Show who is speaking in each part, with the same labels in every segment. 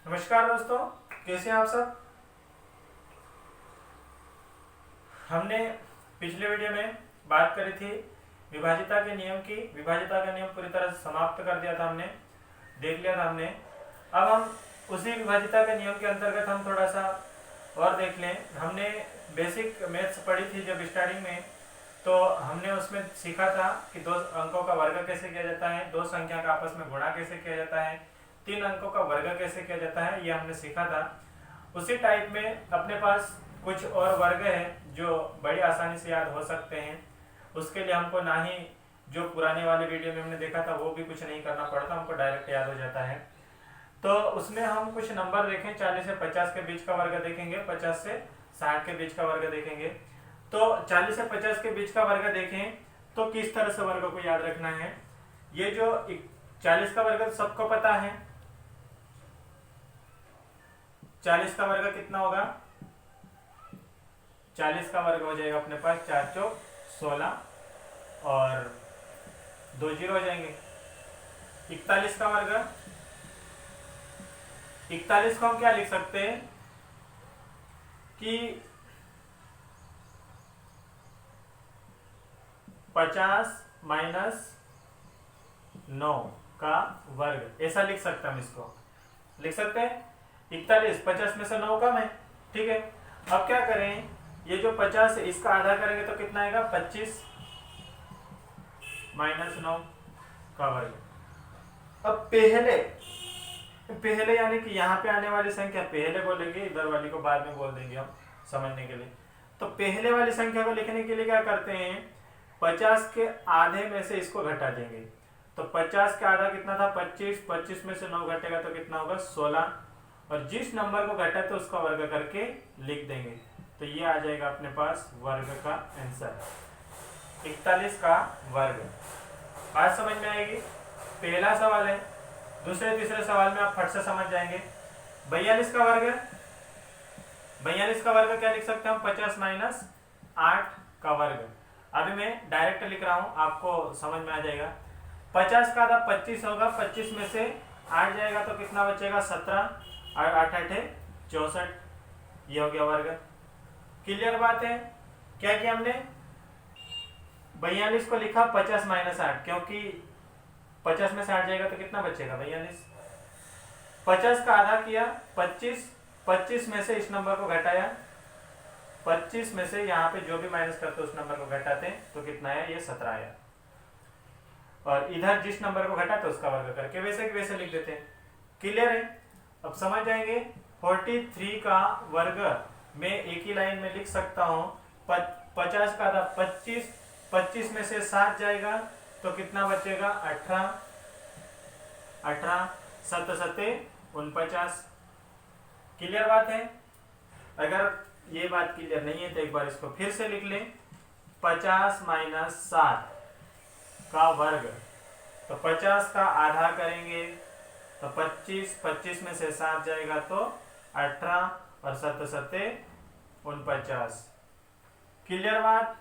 Speaker 1: नमस्कार दोस्तों, कैसे हैं आप सब। हमने पिछले वीडियो में बात करी थी विभाजिता के नियम की। विभाजिता का नियम पूरी तरह से समाप्त कर दिया था, हमने देख लिया था हमने। अब हम उसी विभाजिता के नियम के अंतर्गत हम थोड़ा सा और देख लें। हमने बेसिक मैथ्स पढ़ी थी जब स्टार्टिंग में, तो हमने उसमें सीखा था कि दो अंकों का वर्ग कैसे किया जाता है, दो संख्या का आपस में गुणा कैसे किया जाता है, तीन अंकों का वर्ग कैसे किया जाता है, ये हमने सीखा था। उसी टाइप में अपने पास कुछ और वर्ग हैं जो बड़ी आसानी से याद हो सकते हैं। उसके लिए हमको ना ही जो पुराने वाले वीडियो में हमने देखा था वो भी कुछ नहीं करना पड़ता, हमको डायरेक्ट याद हो जाता है। तो उसमें हम कुछ नंबर देखें, 40 से 50 के बीच का वर्ग देखेंगे, 50 से 60 के बीच का वर्ग देखेंगे। तो 40 से 50 के बीच का वर्ग देखें तो किस तरह से वर्ग को याद रखना है। ये जो 40 का वर्ग सबको पता है। 40 का वर्ग कितना होगा? 40 का वर्ग हो जाएगा अपने पास 4 चौक 16 और 2 जीरो हो जाएंगे। 41 का वर्ग, 41 को हम क्या लिख सकते हैं कि 50 माइनस 9 का वर्ग, ऐसा लिख सकते हैं। हम इसको लिख सकते हैं 41, 50 में से 9 कम है, ठीक है। अब क्या करें, ये जो 50 है इसका आधा करेंगे तो कितना आएगा? 25 माइनस 9 का वर्ग। अब पहले यानी कि यहाँ पे आने वाली संख्या पहले बोलेंगे, इधर वाली को बाद में बोल देंगे हम समझने के लिए। तो पहले वाली संख्या को लिखने के लिए क्या करते हैं, 50 के आधे में से इसको घटा देंगे। तो 50 का आधा कितना था? 25, 25 में से 9 घटेगा तो कितना होगा? 16। और जिस नंबर को घटा तो उसका वर्ग करके लिख देंगे। तो ये आ जाएगा अपने पास वर्ग का आंसर, 41 का वर्ग। बात समझ में आएगी? पहला सवाल है। दूसरे तीसरे सवाल में आप फट से समझ जाएंगे। 42 का वर्ग, 42 का वर्ग क्या लिख सकते हैं हम? 50 माइनस 8 का वर्ग। अभी मैं डायरेक्ट लिख रहा हूं, आपको समझ में आ जाएगा। 50 का आधा 25 होगा, 25 में से 8 जाएगा तो कितना बचेगा? 17 और 8 8 64। ये हो गया वर्ग। क्लियर बात है? क्या किया हमने? 42 को लिखा 50 माइनस 8, क्योंकि 50 में से 8 जाएगा तो कितना बचेगा? 42। 50 का आधा किया 25, 25 में से इस नंबर को घटाया, 25 में से यहाँ पे जो भी माइनस करते उस नंबर को घटाते तो कितना आया? ये 17 आया। और इधर जिस नंबर को घटाते उसका वर्ग करके वैसे कि वैसे लिख देते हैं। क्लियर है? अब समझ जाएंगे। 43 का वर्ग मैं एक ही लाइन में लिख सकता हूँ। 50 का आधा 25, 25 में से 7 जाएगा तो कितना बचेगा? 18, 18 7 7 49। क्लियर बात है? अगर ये बात क्लियर नहीं है तो एक बार इसको फिर से लिख लें। 50 माइनस 7 का वर्ग, तो 50 का आधा करेंगे तो 25, 25 में से 7 जाएगा तो 18 और 7 7 49। क्लियर बात?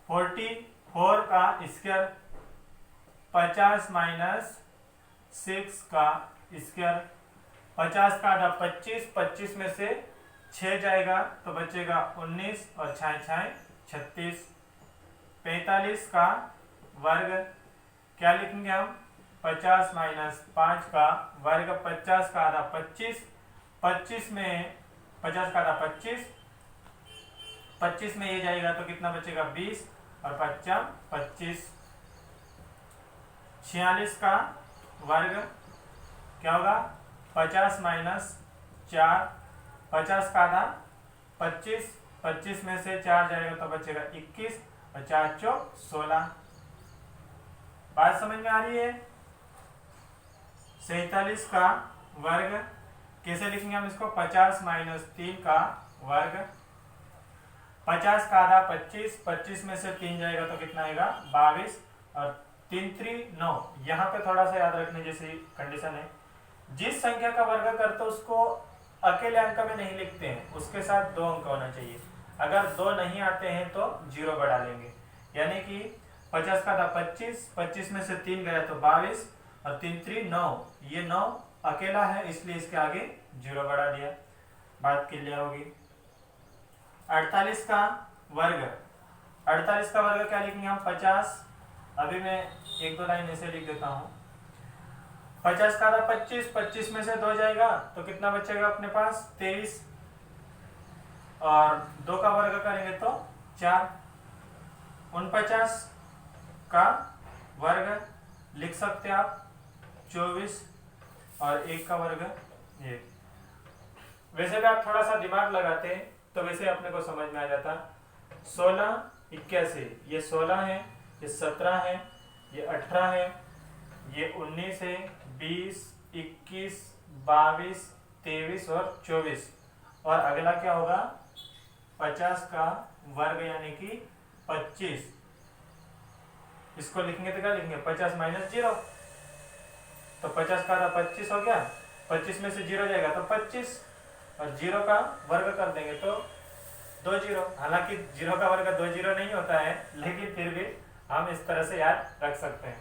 Speaker 1: 44 का स्क्वायर, 50 माइनस 6 का स्क्वायर। 50 का आधा 25, 25 में से 6 जाएगा तो बचेगा 19 और 6 6 36। 45 का वर्ग क्या लिखेंगे हम? 50 माइनस 5 का वर्ग। 50 का आधा 25, 25 में 50 का आधा 25, 25 में ये जाएगा तो कितना बचेगा? 20 और 5 25। 46 का वर्ग क्या होगा? 50 माइनस 4, 50 का आधा 25, 25 में से 4 जाएगा तो बचेगा 21 और 4 चौक 16। बात समझ में आ रही है? 47 का वर्ग कैसे लिखेंगे हम इसको? 50 माइनस 3 का वर्ग। 50 का आधा 25, 25 में से 3 जाएगा तो कितना आएगा? 22 और 3 3 9। यहाँ पे थोड़ा सा याद रखने जैसी कंडीशन है। जिस संख्या का वर्ग करते उसको अकेले अंक में नहीं लिखते हैं, उसके साथ 2 अंक होना चाहिए। अगर 2 नहीं आते हैं तो 0 बढ़ा लेंगे। यानी कि 50 का था 25, 25 में से 3 गया तो 22 और 3 3 9, ये 9 अकेला है इसलिए इसके आगे 0 बढ़ा दिया, बात क्लियर होगी। 48 का वर्ग, 48 का वर्ग क्या लिखेंगे हम 50, अभी मैं एक दो लाइन ऐसे लिख देता हूँ। 50 का आधा 25, 25 में से 2 जाएगा तो कितना बचेगा अपने पास 23, और 2 का वर्ग करेंगे तो 4। 49 का वर्ग लिख सकते हैं आप 24, और 1 का वर्ग 1। वैसे भी आप थोड़ा सा दिमाग लगाते हैं तो वैसे अपने को समझ में आ जाता। 16 81, ये 16 है, ये 17 है, ये 18 है, ये 19 है, 20 21 22 23 और 24, और अगला क्या होगा 50 का वर्ग यानी कि 25। इसको लिखेंगे तो क्या लिखेंगे 50 माइनस 0, तो 50 का आधा 25 हो गया, 25 में से 0 जाएगा तो 25, और 0 का वर्ग कर देंगे तो 2 0। हालांकि 0 का वर्ग 2 0 नहीं होता है, लेकिन फिर भी हम इस तरह से याद रख सकते हैं।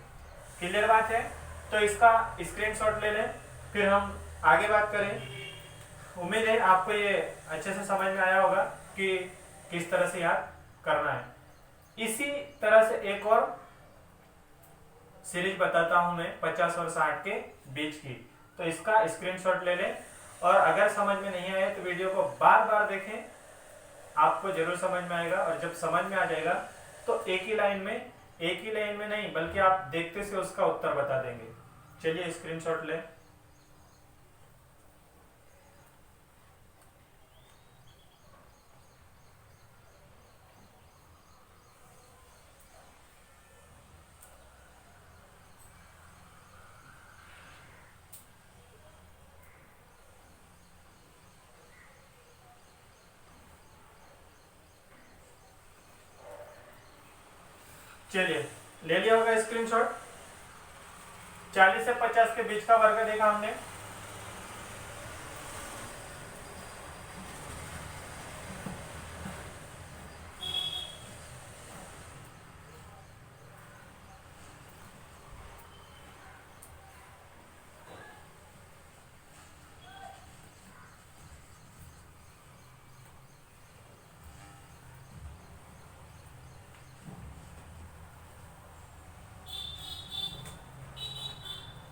Speaker 1: क्लियर बात है? तो इसका स्क्रीनशॉट ले लें, फिर हम आगे बात करें। उम्मीद है आपको ये अच्छे से समझ में आया होगा कि किस तरह से याद करना है। इसी तरह से एक और सीरीज बताता हूं मैं 50 और 60 के बीच की, तो इसका स्क्रीनशॉट ले लें, और अगर समझ में नहीं आया तो वीडियो को बार बार देखें, आपको जरूर समझ में आएगा। और जब समझ में आ जाएगा तो एक ही लाइन में नहीं बल्कि आप देखते से उसका उत्तर बता देंगे। चलिए स्क्रीनशॉट लें। चलिए ले लिया होगा स्क्रीनशॉट। 40 से 50 के बीच का वर्ग देखा हमने।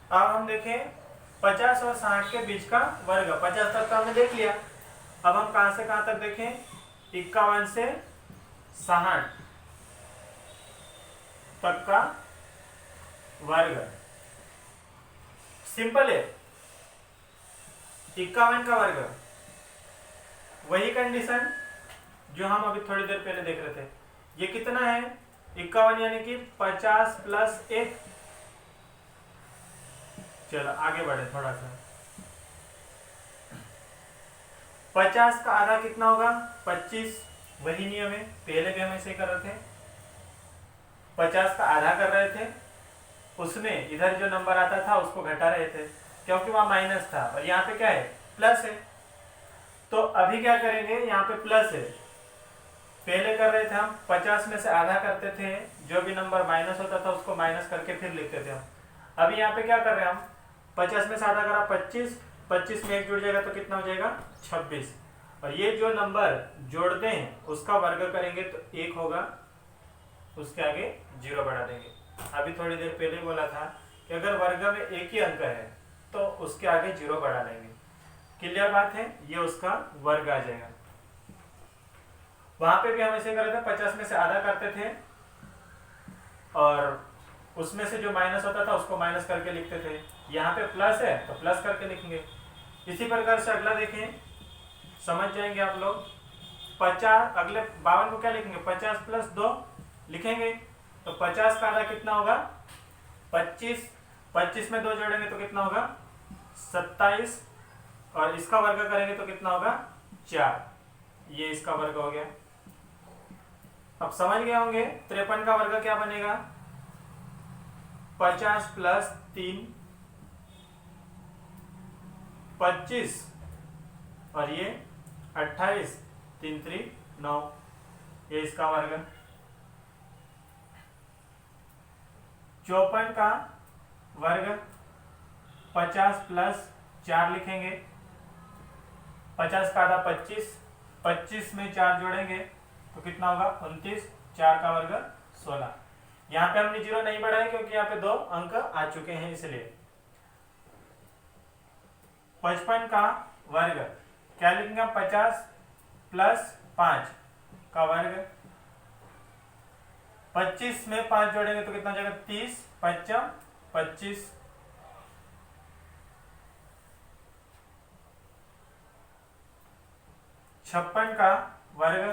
Speaker 1: अब हम देखें 50 और 60 के बीच का वर्ग। 50 तक का हमने देख लिया, अब हम कहां से कहां तक देखें 51 से 60 तक का वर्ग। सिंपल है, 51 का वर्ग वही कंडीशन जो हम अभी थोड़ी देर पहले देख रहे थे। ये कितना है 51 यानी कि 50 प्लस 1। चलो आगे बढ़े थोड़ा सा। 50 का आधा कितना होगा 25, वही नियम है, पहले भी हम ऐसे कर रहे थे। 50 का आधा कर रहे थे, उसमें इधर जो नंबर आता था उसको घटा रहे थे क्योंकि वहां माइनस था, और यहाँ पे क्या है प्लस है। तो अभी क्या करेंगे, यहाँ पे प्लस है, पहले कर रहे थे हम 50 में से आधा करते थे, जो भी नंबर माइनस होता था उसको माइनस करके फिर लिखते थे हम। अभी यहाँ पे क्या कर रहे हैं हम 50 में से आधा करा 25, 25 में 1 जुड़ जाएगा तो कितना हो जाएगा 26, और ये जो नंबर जोड़ते हैं उसका वर्ग करेंगे तो 1 होगा, उसके आगे 0 बढ़ा देंगे। अभी थोड़ी देर पहले बोला था कि अगर वर्ग में एक ही अंक है तो उसके आगे 0 बढ़ा देंगे। क्लियर बात है, ये उसका वर्ग आ जाएगा। वहां पे भी हम ऐसे कर रहे थे, 50 में से आधा करते थे और उसमें से जो माइनस होता था उसको माइनस करके लिखते थे। यहाँ पे प्लस है तो प्लस करके लिखेंगे। इसी प्रकार से अगला देखें, समझ जाएंगे आप लोग। 50 अगले 52 को क्या लिखेंगे 50 प्लस 2 लिखेंगे, तो 50 का आधा कितना होगा 25, 25 में 2 जोड़ेंगे तो कितना होगा 27, और इसका वर्ग करेंगे तो कितना होगा 4, ये इसका वर्ग हो गया। अब समझ गए होंगे 53 का वर्ग क्या बनेगा 50 प्लस 3 25, और ये 28, 3 3 9, ये इसका वर्ग। 54 का वर्ग 50 प्लस 4 लिखेंगे, 50 का आधा 25, 25 में 4 जोड़ेंगे तो कितना होगा 29, 4 का वर्ग 16। यहाँ पे हमने 0 नहीं बढ़ाया क्योंकि यहाँ पे 2 अंक आ चुके हैं इसलिए। 55 का वर्ग क्या लिखेंगे, 50 प्लस 5 का वर्ग, 25 में 5 जोड़ेंगे तो कितना हो जाएगा 30, 5 25। 56 का वर्ग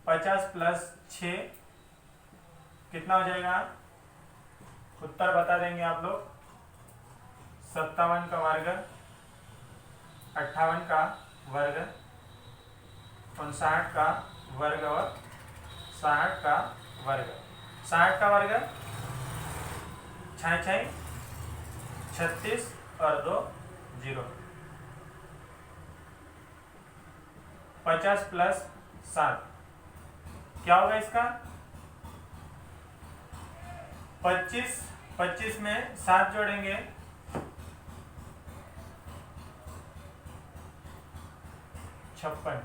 Speaker 1: 50 प्लस 6 कितना हो जाएगा, उत्तर बता देंगे आप लोग। 57 का वर्ग, 58 का वर्ग, 59 का वर्ग और 60 का वर्ग। 60 का वर्ग 6 6 36 और 2 0। 50 प्लस 7 क्या होगा इसका, 25 में 7 जोड़ेंगे 56,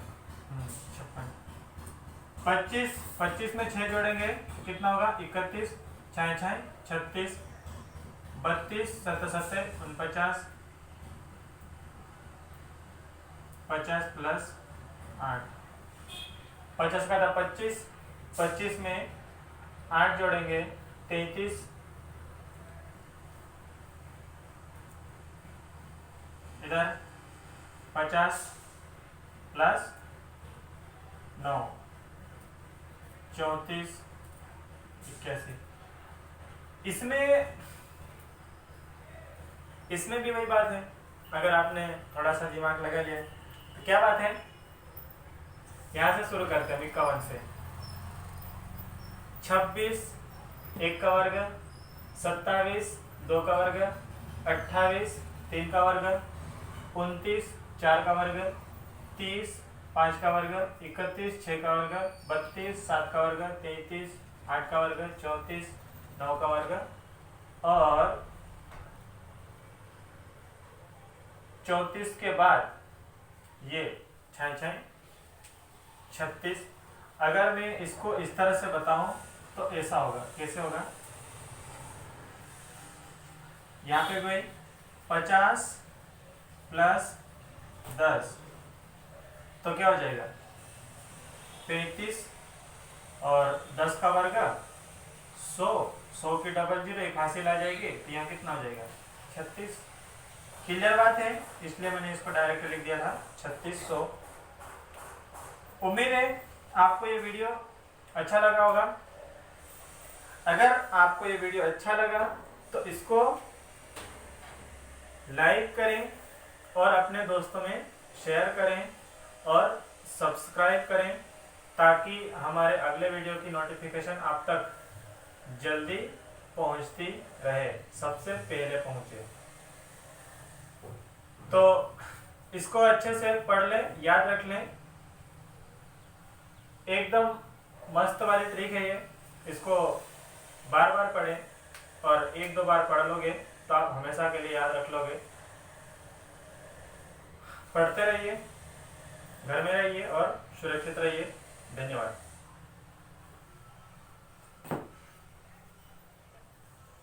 Speaker 1: 25 में 6 जोड़ेंगे तो कितना होगा 31, 6 6 36, 32 7 7 49, 50 प्लस 8, 50 का था 25, 25 में 8 जोड़ेंगे 33, इधर 50 प्लस 9 34 81। इसमें भी वही बात है, अगर आपने थोड़ा सा दिमाग लगा लिया तो क्या बात है, यहां से शुरू करते हैं 51 से। 26 1 का वर्ग, 27 2 का वर्ग, 28 3 का वर्ग, 29 4 का वर्ग, 30 5 का वर्ग, 31 6 का वर्ग, 32 7 का वर्ग, 33 8 का वर्ग, 34 9 का वर्ग और 34 के बाद ये 6 6 36। अगर मैं इसको इस तरह से बताऊं तो ऐसा होगा, कैसे होगा, यहाँ पे कोई 50 प्लस 10 तो क्या हो जाएगा 35 और 10 का वर्ग 100 की डबल 0 एक हासिल आ जाएगी तो यहाँ कितना हो जाएगा 36। क्लियर बात है, इसलिए मैंने इसको डायरेक्ट लिख दिया था 3600। उम्मीद है आपको ये वीडियो अच्छा लगा होगा। अगर आपको ये वीडियो अच्छा लगा तो इसको लाइक करें और अपने दोस्तों में शेयर करें और सब्सक्राइब करें ताकि हमारे अगले वीडियो की नोटिफिकेशन आप तक जल्दी पहुंचती रहे, सबसे पहले पहुंचे। तो इसको अच्छे से पढ़ लें, याद रख लें, एकदम मस्त वाली ट्रिक है ये। इसको बार बार पढ़ें और 1-2 बार पढ़ लोगे तो आप हमेशा के लिए याद रख लोगे। पढ़ते रहिए, घर में रहिए और सुरक्षित रहिए। धन्यवाद।